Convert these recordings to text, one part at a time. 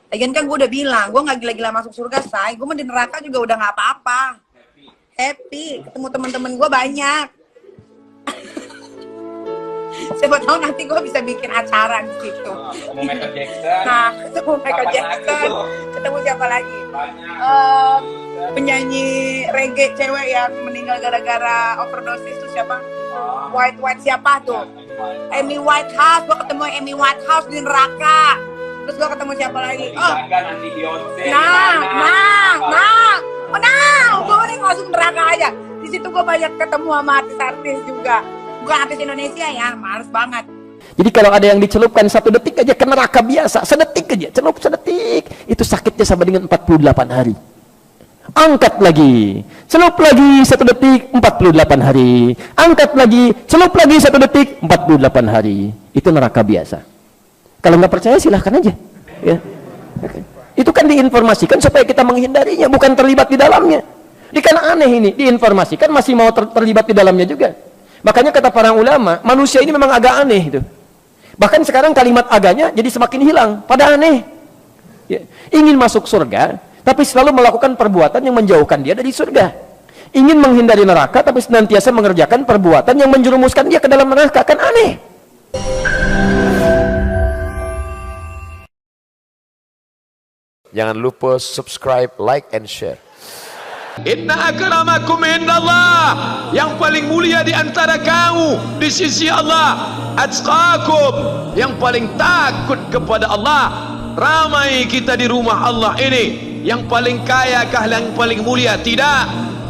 Lagian kan gue udah bilang, gue nggak gila-gila masuk surga, say. Gue mah di neraka juga udah nggak apa-apa. Happy, ketemu teman-teman gue banyak. Siapa tahu nanti gue bisa bikin acara di situ. Ketemu Michael Jackson. Nah, ketemu Michael Kapan Jackson. lagi Ketemu siapa lagi? Banyak. Penyanyi reggae cewek yang meninggal gara-gara overdosis tuh siapa? White siapa tuh? Amy Whitehouse. Gue ketemu Amy Whitehouse di neraka. Terus gue ketemu siapa lagi? Oh, Nanti Beyonce. gue nih masuk neraka aja. Di situ gue banyak ketemu sama artis-artis juga. Bukan artis Indonesia ya, males banget. Jadi kalau ada yang dicelupkan 1 detik aja ke neraka biasa, sedetik aja, celup sedetik, itu sakitnya sama dengan 48 hari. Angkat lagi, celup lagi 1 detik, 48 hari. Angkat lagi, celup lagi 1 detik, 48 hari. Itu neraka biasa. Kalau nggak percaya silahkan aja. Ya. Oke. Itu kan diinformasikan supaya kita menghindarinya, bukan terlibat di dalamnya. Ini kan aneh ini, diinformasikan masih mau terlibat di dalamnya juga. Makanya kata para ulama, manusia ini memang agak aneh itu. Bahkan sekarang kalimat aganya jadi semakin hilang, pada aneh. Ya. Ingin masuk surga, tapi selalu melakukan perbuatan yang menjauhkan dia dari surga. Ingin menghindari neraka, tapi senantiasa mengerjakan perbuatan yang menjerumuskan dia ke dalam neraka, kan aneh. Jangan lupa subscribe, like, and share. Inna akramakum indallah, yang paling mulia di antara kamu di sisi Allah, atqakum, yang paling takut kepada Allah. Ramai kita di rumah Allah ini, yang paling kaya kah yang paling mulia? Tidak.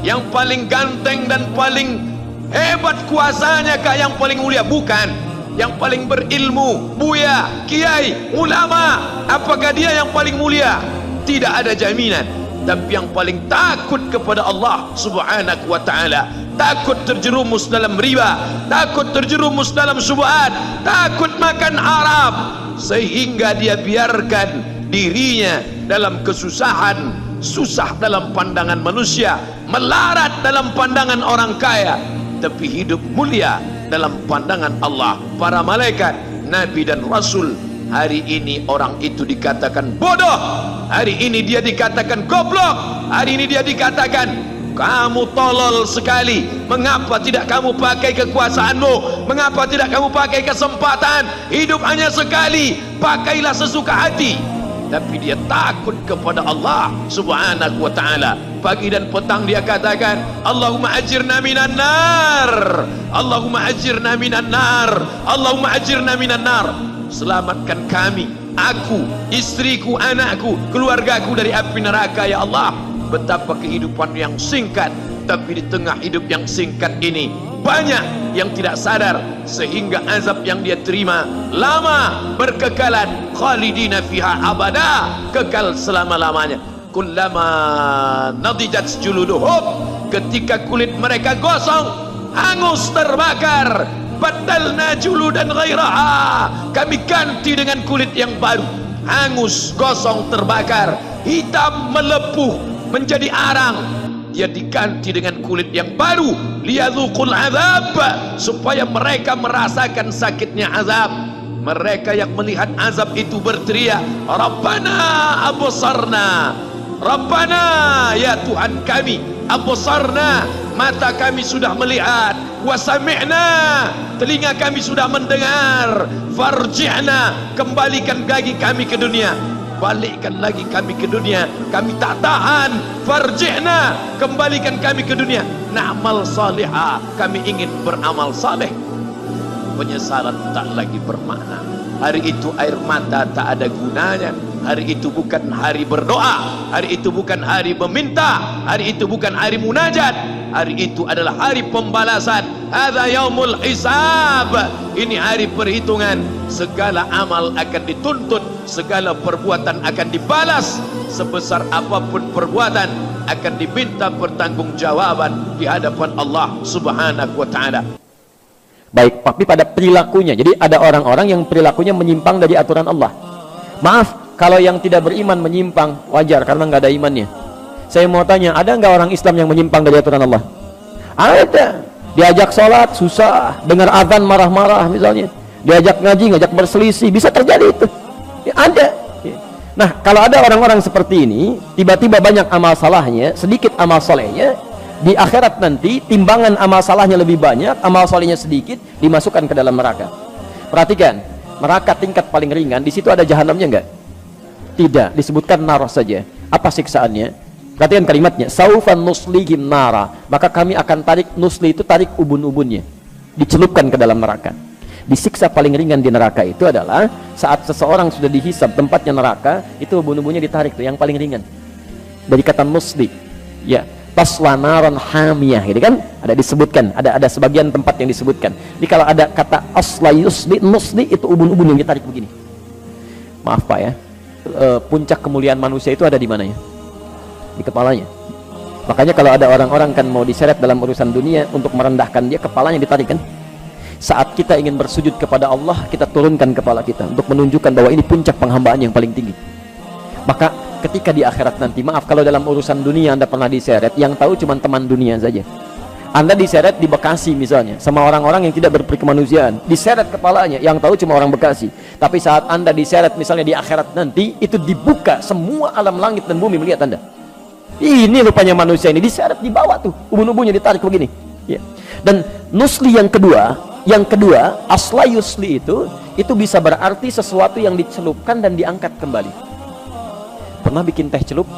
Yang paling ganteng dan paling hebat kuasanya kah yang paling mulia? Bukan. Yang paling berilmu, buya, kiai, ulama, apakah dia yang paling mulia? Tidak ada jaminan. Tapi yang paling takut kepada Allah subhanahu wa ta'ala, takut terjerumus dalam riba, takut terjerumus dalam syubhat, takut makan haram, sehingga dia biarkan dirinya dalam kesusahan, susah dalam pandangan manusia, melarat dalam pandangan orang kaya, tapi hidup mulia dalam pandangan Allah, para malaikat, nabi dan rasul. Hari ini orang itu dikatakan bodoh, hari ini dia dikatakan goblok, hari ini dia dikatakan kamu tolol sekali. Mengapa tidak kamu pakai kekuasaanmu? Mengapa tidak kamu pakai kesempatan? Hidup hanya sekali, pakailah sesuka hati. Tapi dia takut kepada Allah subhanahu wa ta'ala. Pagi dan petang dia katakan, Allahumma ajirna minan nar, Allahumma ajirna minan nar, Allahumma ajirna minan nar. Selamatkan kami, aku, istriku, anakku, keluargaku dari api neraka ya Allah. Betapa kehidupan yang singkat, tapi di tengah hidup yang singkat ini banyak yang tidak sadar, sehingga azab yang dia terima lama, berkekalan, khalidina fiha abada, kekal selama-lamanya. Kullama nadijat juluduhum, ketika kulit mereka gosong, hangus, terbakar, badalna juludan ghairaha, kami ganti dengan kulit yang baru, hangus, gosong, terbakar, hitam, melepuh, menjadi arang. Dia diganti dengan kulit yang baru, liyadzuqul azab, supaya mereka merasakan sakitnya azab. Mereka yang melihat azab itu berteriak, Rabbana absarna, Rabbana, ya Tuhan kami, absarna, mata kami sudah melihat, wa sami'na, telinga kami sudah mendengar, farji'na, kembalikan lagi kami ke dunia, balikkan lagi kami ke dunia, kami tak tahan, farji'na, kembalikan kami ke dunia, na'mal salihah, kami ingin beramal saleh. Penyesalan tak lagi bermakna. Hari itu air mata tak ada gunanya. Hari itu bukan hari berdoa, hari itu bukan hari meminta, hari itu bukan hari munajat, hari itu adalah hari pembalasan. Hadza yaumul hisab, ini hari perhitungan. Segala amal akan dituntut, segala perbuatan akan dibalas. Sebesar apapun perbuatan akan diminta pertanggungjawaban di hadapan Allah subhanahu wa ta'ala. Baik, tapi pada perilakunya. Jadi ada orang-orang yang perilakunya menyimpang dari aturan Allah. Maaf, kalau yang tidak beriman menyimpang, wajar karena nggak ada imannya. Saya mau tanya, ada nggak orang Islam yang menyimpang dari aturan Allah? Ada. Diajak sholat susah, dengar azan marah-marah misalnya, diajak ngaji ngajak berselisih, bisa terjadi itu ya, ada ya. Nah, kalau ada orang-orang seperti ini, tiba-tiba banyak amal salahnya, sedikit amal solehnya, di akhirat nanti timbangan amal salahnya lebih banyak, amal solehnya sedikit, dimasukkan ke dalam neraka. Perhatikan, neraka tingkat paling ringan, di situ ada jahanamnya enggak? Tidak, disebutkan nar saja. Apa siksaannya? Perhatikan kalimatnya, saufan nuslihim nara, maka kami akan tarik, nusli itu tarik ubun-ubunnya, dicelupkan ke dalam neraka. Disiksa paling ringan di neraka itu adalah saat seseorang sudah dihisab tempatnya neraka, itu ubun-ubunnya ditarik tuh, yang paling ringan. Dari kata nusli, ya, tasla naran hamiyah, gitu kan? Ada disebutkan, ada sebagian tempat yang disebutkan. Jadi kalau ada kata asla yusli, nusli, itu ubun-ubun yang ditarik begini. Maaf Pak ya, puncak kemuliaan manusia itu ada di mana ya? Di kepalanya. Makanya kalau ada orang-orang kan mau diseret dalam urusan dunia, untuk merendahkan dia, kepalanya ditarik kan? Saat kita ingin bersujud kepada Allah, kita turunkan kepala kita untuk menunjukkan bahwa ini puncak penghambaan yang paling tinggi. Maka ketika di akhirat nanti, maaf kalau dalam urusan dunia Anda pernah diseret, yang tahu cuma teman dunia saja. Anda diseret di Bekasi misalnya sama orang-orang yang tidak berperikemanusiaan, diseret kepalanya, yang tahu cuma orang Bekasi. Tapi saat Anda diseret misalnya di akhirat nanti, itu dibuka semua alam langit dan bumi melihat Anda. Ini rupanya manusia ini, diseret di bawah tuh, ubun-ubunnya ditarik begini ya. Dan nusli yang kedua, asla yusli itu bisa berarti sesuatu yang dicelupkan dan diangkat kembali. Pernah bikin teh celup?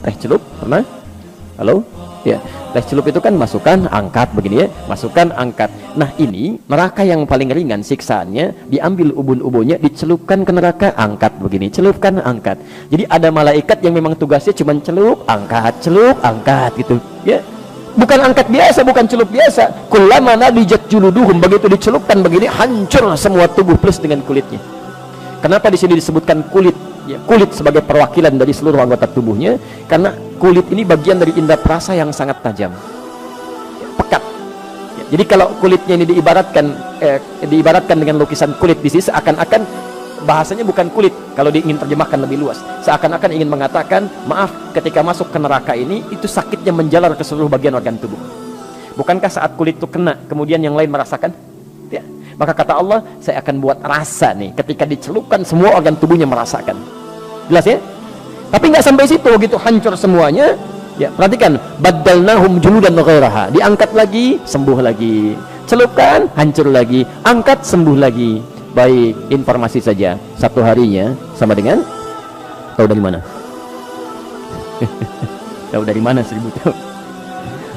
Teh celup? Pernah? Halo? Ya, teh celup itu kan masukkan, angkat begini ya, masukkan, angkat. Nah ini neraka yang paling ringan siksaannya, diambil ubun-ubunnya, dicelupkan ke neraka, angkat begini, celupkan, angkat. Jadi ada malaikat yang memang tugasnya cuma celup, angkat gitu ya. Bukan angkat biasa, bukan celup biasa. Kullama nadijat juluduhum, begitu dicelupkan begini, hancur semua tubuh plus dengan kulitnya. Kenapa di sini disebutkan kulit? Ya, kulit sebagai perwakilan dari seluruh anggota tubuhnya, karena kulit ini bagian dari indera perasa yang sangat tajam, pekat. Ya, jadi kalau kulitnya ini diibaratkan dengan lukisan kulit di sini, seakan-akan bahasanya bukan kulit kalau ingin terjemahkan lebih luas, seakan-akan ingin mengatakan, maaf, ketika masuk ke neraka ini, itu sakitnya menjalar ke seluruh bagian organ tubuh. Bukankah saat kulit itu kena, kemudian yang lain merasakan? Ya. Maka kata Allah, saya akan buat rasa nih, ketika dicelupkan semua organ tubuhnya merasakan. Jelas ya? Tapi nggak sampai situ, begitu hancur semuanya. Ya, perhatikan, baddalnahum juludan ghairaha, diangkat lagi, sembuh lagi, celupkan, hancur lagi, angkat, sembuh lagi. Baik, informasi saja, satu harinya sama dengan, tahu dari mana? Tahu dari mana 1000 tahun?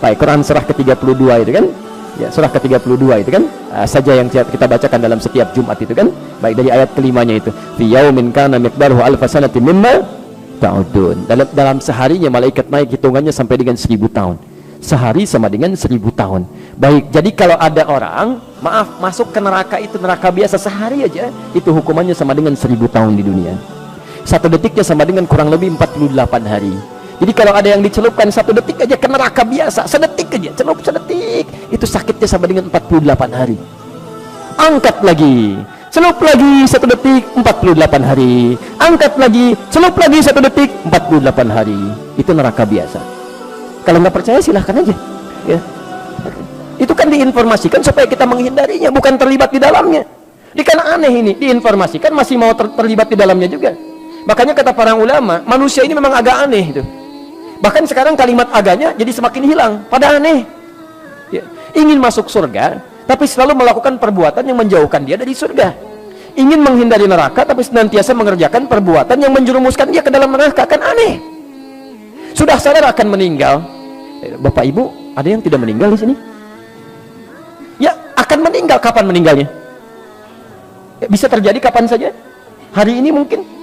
Baik, Quran surah ke-32 itu kan? Ya, surah ke-32 itu kan? Saja yang kita bacakan dalam setiap Jumat itu kan? Baik, dari ayat kelimanya itu, fi yaumin kana miqdaruhu alfa sanatin mimma ta'udun. Dalam seharinya malaikat naik hitungannya sampai dengan 1000 tahun. Sehari sama dengan 1000 tahun. Baik, jadi kalau ada orang, maaf, masuk ke neraka itu, neraka biasa sehari aja, itu hukumannya sama dengan 1000 tahun di dunia. Satu detiknya sama dengan kurang lebih 48 hari. Jadi kalau ada yang dicelupkan 1 detik aja ke neraka biasa, sedetik aja, celup sedetik, itu sakitnya sama dengan 48 hari. Angkat lagi, celup lagi 1 detik, 48 hari. Angkat lagi, celup lagi 1 detik, 48 hari. Itu neraka biasa. Kalau nggak percaya silahkan aja ya. Itu kan diinformasikan supaya kita menghindarinya, bukan terlibat di dalamnya. Ini kan aneh ini, diinformasikan masih mau terlibat di dalamnya juga. Makanya kata para ulama, manusia ini memang agak aneh itu. Bahkan sekarang kalimat agaknya jadi semakin hilang, pada aneh ya. Ingin masuk surga tapi selalu melakukan perbuatan yang menjauhkan dia dari surga. Ingin menghindari neraka tapi senantiasa mengerjakan perbuatan yang menjerumuskan dia ke dalam neraka, kan aneh. Sudah sadar akan meninggal, Bapak Ibu, ada yang tidak meninggal di sini? Ya, akan meninggal. Kapan meninggalnya? Ya, bisa terjadi kapan saja. Hari ini mungkin.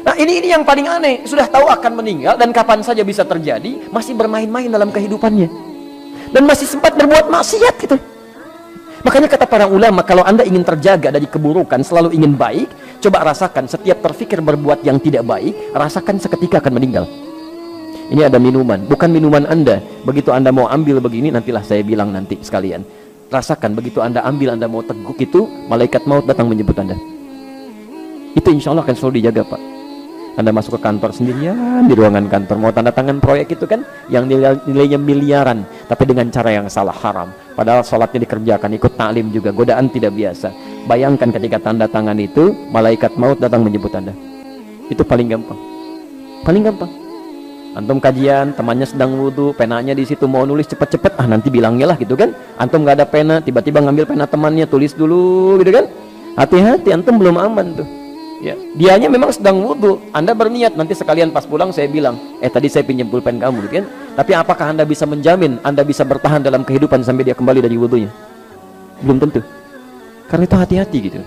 Nah, ini yang paling aneh. Sudah tahu akan meninggal dan kapan saja bisa terjadi, masih bermain-main dalam kehidupannya. Dan masih sempat berbuat maksiat gitu. Makanya kata para ulama, kalau Anda ingin terjaga dari keburukan, selalu ingin baik, coba rasakan setiap terfikir berbuat yang tidak baik, rasakan seketika akan meninggal. Ini ada minuman, bukan minuman Anda. Begitu Anda mau ambil begini, nantilah saya bilang nanti sekalian. Rasakan, begitu Anda ambil, Anda mau teguk itu, malaikat maut datang menjemput Anda. Itu insya Allah akan selalu dijaga, Pak. Anda masuk ke kantor sendirian, di ruangan kantor, mau tanda tangan proyek itu kan, yang nilainya miliaran, tapi dengan cara yang salah, haram. Padahal sholatnya dikerjakan, ikut taklim juga, godaan tidak biasa. Bayangkan ketika tanda tangan itu, malaikat maut datang menjemput Anda. Itu paling gampang. Paling gampang. Antum kajian, temannya sedang wudhu, penanya di situ mau nulis cepet-cepet, nanti bilangnya lah gitu kan. Antum nggak ada pena, tiba-tiba ngambil pena temannya, tulis dulu gitu kan. Hati-hati, antum belum aman tuh. Ya, dianya memang sedang wudhu, Anda berniat nanti sekalian pas pulang saya bilang, tadi saya pinjam pulpen kamu gitu kan. Tapi apakah Anda bisa menjamin Anda bisa bertahan dalam kehidupan sampai dia kembali dari wudhunya? Belum tentu. Karena itu hati-hati gitu.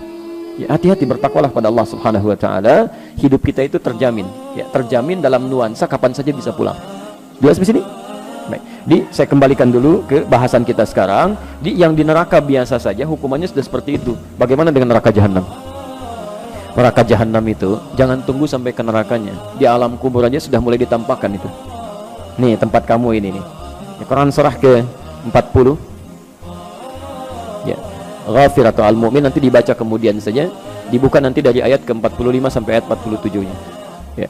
Ya, hati-hati, bertakwalah pada Allah Subhanahu wa taala. Hidup kita itu terjamin, ya, terjamin dalam nuansa kapan saja bisa pulang. Jelas di sini? Baik. Saya kembalikan dulu ke bahasan kita sekarang. Yang di neraka biasa saja hukumannya sudah seperti itu. Bagaimana dengan neraka jahanam? Neraka jahanam itu jangan tunggu sampai ke nerakanya. Di alam kubur aja sudah mulai ditampakkan itu. Nih tempat kamu ini nih. Quran surah ke-40. Ya. Ghafir atau Al-Mu'min nanti dibaca kemudian saja, dibuka nanti dari ayat ke-45 sampai ayat 47-nya. Ya.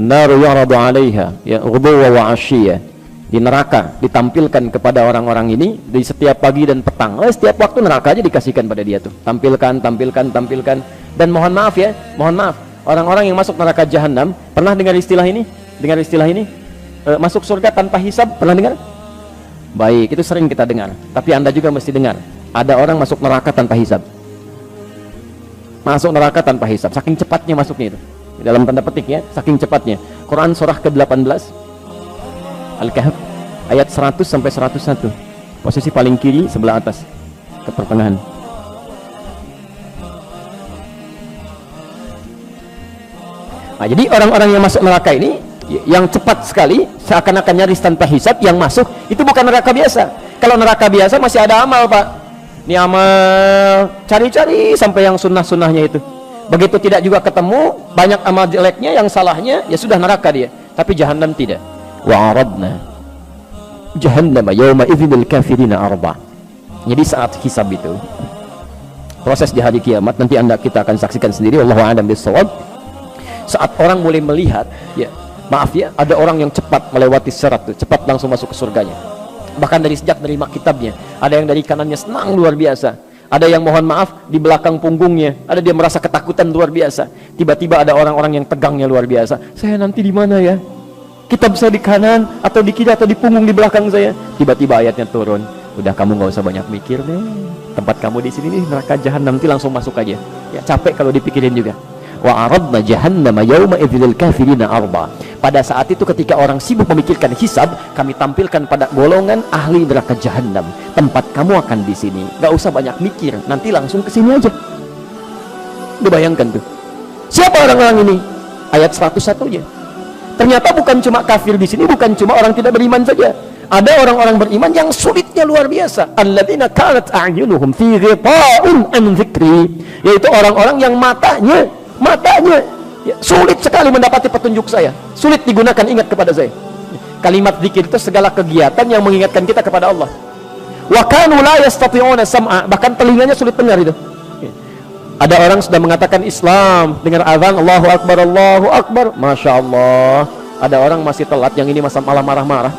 An-naru yu'radu 'alaiha ya ghuduwwan wa 'ashiyya. Di neraka ditampilkan kepada orang-orang ini di setiap pagi dan petang. Setiap waktu neraka aja dikasihkan pada dia tuh. Tampilkan. Dan mohon maaf ya, orang-orang yang masuk neraka jahanam pernah dengar istilah ini? Masuk surga tanpa hisab, pernah dengar? Baik, itu sering kita dengar. Tapi Anda juga mesti dengar, ada orang masuk neraka tanpa hisab. Masuk neraka tanpa hisab, saking cepatnya masuknya itu. Dalam tanda petik ya, saking cepatnya. Quran surah ke-18 Al-Kahf ayat 100 sampai 101. Posisi paling kiri sebelah atas ke pertengahan. Nah, jadi orang-orang yang masuk neraka ini yang cepat sekali, seakan-akan nyaris tanpa hisab, yang masuk itu bukan neraka biasa. Kalau neraka biasa masih ada amal, Pak. Ini amal, cari-cari sampai yang sunnah-sunnahnya itu. Begitu tidak juga ketemu, banyak amal jeleknya, yang salahnya, ya sudah neraka dia. Tapi jahanam tidak. Wa aradna jahannama yawma idzil kafirina arba. Jadi saat hisab itu, proses di hari kiamat, nanti kita akan saksikan sendiri, wallahu a'lam bissawab. Saat orang mulai melihat, ya maaf ya, ada orang yang cepat melewati sirat tuh, cepat langsung masuk ke surganya. Bahkan dari sejak nerima kitabnya, ada yang dari kanannya senang luar biasa, ada yang mohon maaf di belakang punggungnya, ada dia merasa ketakutan luar biasa. Tiba-tiba ada orang-orang yang tegangnya luar biasa. Saya nanti di mana ya? Kitab saya di kanan atau di kiri atau di punggung di belakang saya. Tiba-tiba ayatnya turun. Udah, kamu nggak usah banyak mikir deh. Tempat kamu di sini nih, neraka jahanam, nanti langsung masuk aja. Ya capek kalau dipikirin juga. Wa aradna jahannama yawma idzil kafirina arba. Pada saat itu ketika orang sibuk memikirkan hisab, kami tampilkan pada golongan ahli neraka jahanam. Tempat kamu akan di sini. Gak usah banyak mikir, nanti langsung ke sini aja. Dibayangkan tuh. Siapa orang-orang ini? Ayat 101-nya. Ternyata bukan cuma kafir di sini, bukan cuma orang tidak beriman saja. Ada orang-orang beriman yang sulitnya luar biasa. Alladzina kanat a'yunuhum fi ghita'in an dzikri. Yaitu orang-orang yang matanya ya, sulit sekali mendapati petunjuk saya, sulit digunakan ingat kepada saya. Kalimat zikir itu segala kegiatan yang mengingatkan kita kepada Allah. Wa kanu la yastati'una sam'a, bahkan telinganya sulit dengar itu. Ada orang sudah mengatakan Islam, dengar azan Allahu Akbar, Masya Allah. Ada orang masih telat, yang ini masa malah marah-marah.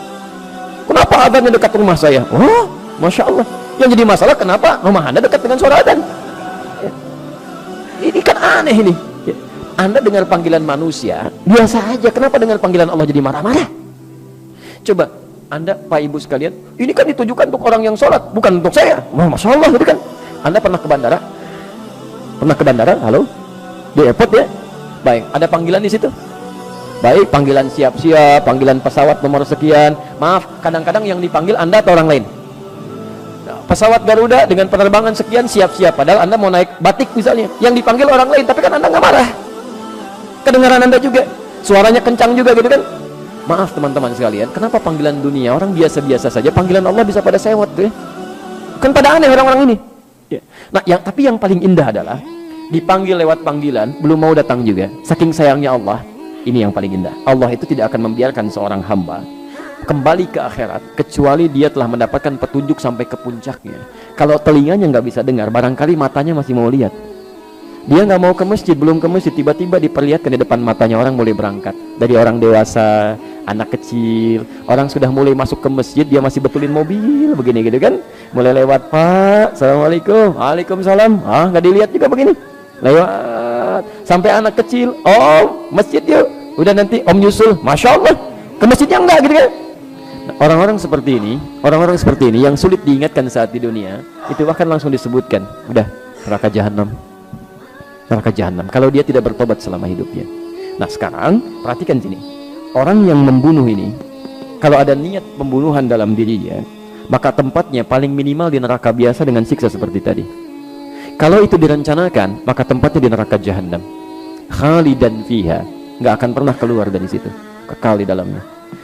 Kenapa azannya dekat rumah saya? Oh, Masya Allah. Yang jadi masalah kenapa rumah Anda dekat dengan suara azan? Ini kan aneh ini. Anda dengar panggilan manusia biasa aja, kenapa dengar panggilan Allah jadi marah-marah? Coba Anda, Pak Ibu sekalian, ini kan ditujukan untuk orang yang sholat, bukan untuk saya. Masya Allah, gitu kan? Anda pernah ke bandara? Halo? Di airport ya? Baik, ada panggilan di situ? Baik, panggilan siap-siap, panggilan pesawat nomor sekian. Maaf, kadang-kadang yang dipanggil Anda atau orang lain? Pesawat Garuda dengan penerbangan sekian siap-siap, padahal Anda mau naik Batik misalnya, yang dipanggil orang lain, tapi kan Anda nggak marah. Kedengaran Anda juga, suaranya kencang juga gitu kan. Maaf teman-teman sekalian, kenapa panggilan dunia orang biasa-biasa saja, panggilan Allah bisa pada sewot tuh ya? Kan pada aneh orang-orang ini ya. Nah, tapi yang paling indah adalah dipanggil lewat panggilan, belum mau datang juga. Saking sayangnya Allah, ini yang paling indah. Allah itu tidak akan membiarkan seorang hamba kembali ke akhirat kecuali dia telah mendapatkan petunjuk sampai ke puncaknya. Kalau telinganya nggak bisa dengar, barangkali matanya masih mau lihat. Dia nggak mau ke masjid, belum ke masjid, tiba-tiba diperlihatkan di depan matanya orang mulai berangkat. Dari orang dewasa, anak kecil, orang sudah mulai masuk ke masjid, dia masih betulin mobil begini gitu kan, mulai lewat, Pak, Assalamualaikum, Waalaikumsalam, nggak dilihat juga begini, lewat, sampai anak kecil, Om, masjid yuk, udah nanti Om nyusul, Masya Allah, ke masjidnya enggak gitu kan. Nah, orang-orang seperti ini yang sulit diingatkan saat di dunia, itu bahkan langsung disebutkan, udah neraka jahanam, kalau dia tidak bertobat selama hidupnya. Nah sekarang perhatikan sini, orang yang membunuh ini, kalau ada niat pembunuhan dalam dirinya, maka tempatnya paling minimal di neraka biasa dengan siksa seperti tadi. Kalau itu direncanakan, maka tempatnya di neraka jahanam, khalidan fiha, nggak akan pernah keluar dari situ, kekal di dalamnya.